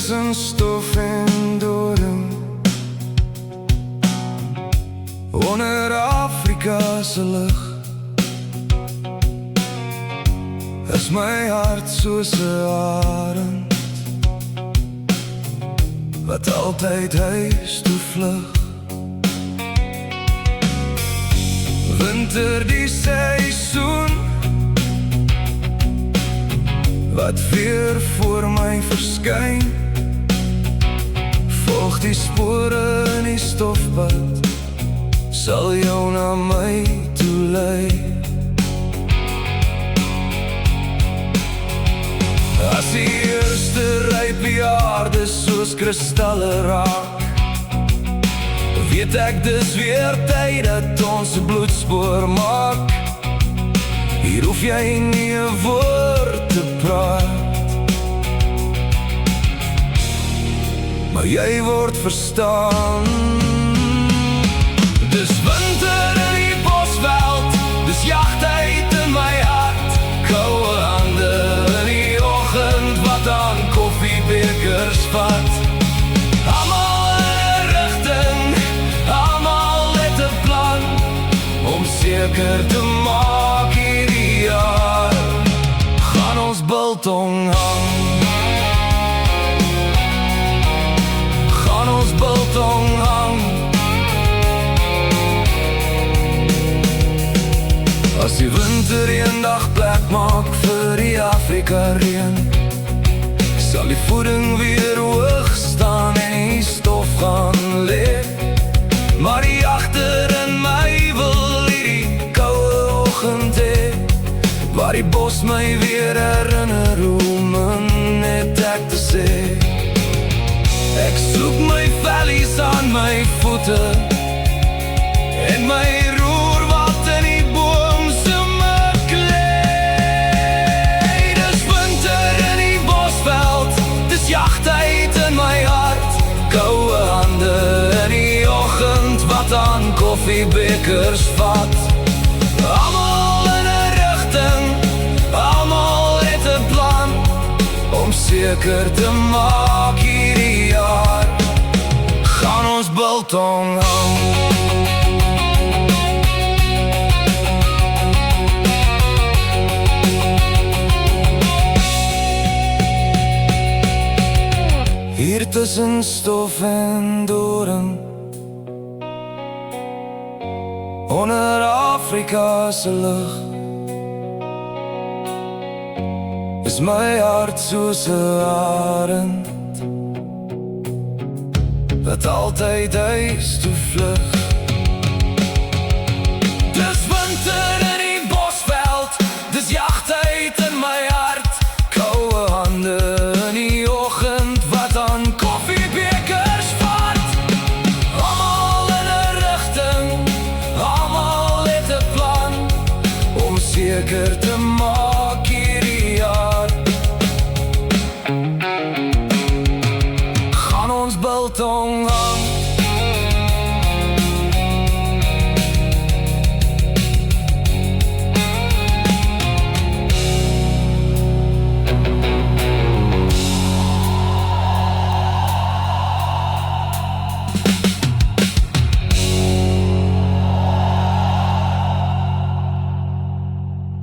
tussen stof en doring, onder Afrika's lig, is my hart soos 'n arend wat altyd huis toe vlug. Winter die seisoen wat weer voor my verskyn, volg die spore in die stofpad, sal jou na my toe lei. As die eerste ryp bejaarde soos kristalle raak, weet ek dis weer tyd dat ons 'n bloedspoor maak. Hier hoef jy nie 'n woord te praat, maar jy word verstaan. Dis winter in die bosveld, dis jagtyd in my hart, koue hande in die oggend wat aan koffiebekers vat. Almal in 'n rigting, almal het 'n plan, om seker te maak hierdie jaar gaan ons biltong hang. Gaan ons biltong hang. As die winter eendag plek maak vir die Afrika reën, sal die voeding weer hoog staan en die stof gaan lê. Maar die agter in my wil hierdie koue oggend hê, waar die bos my weer herinner hoe min het ek te sê. Ek soek my vellies aan my voete en my roer wat in die boomse mik lê. Dis winter in die bosveld, dis jagtyd in my hart, koue hande in die oggend wat aan koffiebekers vat. Almal in 'n rigting, almal het 'n plan, om seker te maak hierdie jaar gaan ons biltong hang. Hier tussen stof en doring, onder Afrika's lig, is my hart soos 'n arend wat altyd huis toe vlug. Dis winter in die bosveld, dis jagtyd in my hart, koue hande in die oggend wat aan koffiebekers vat. Almal in 'n rigting, almal het 'n plan, om seker te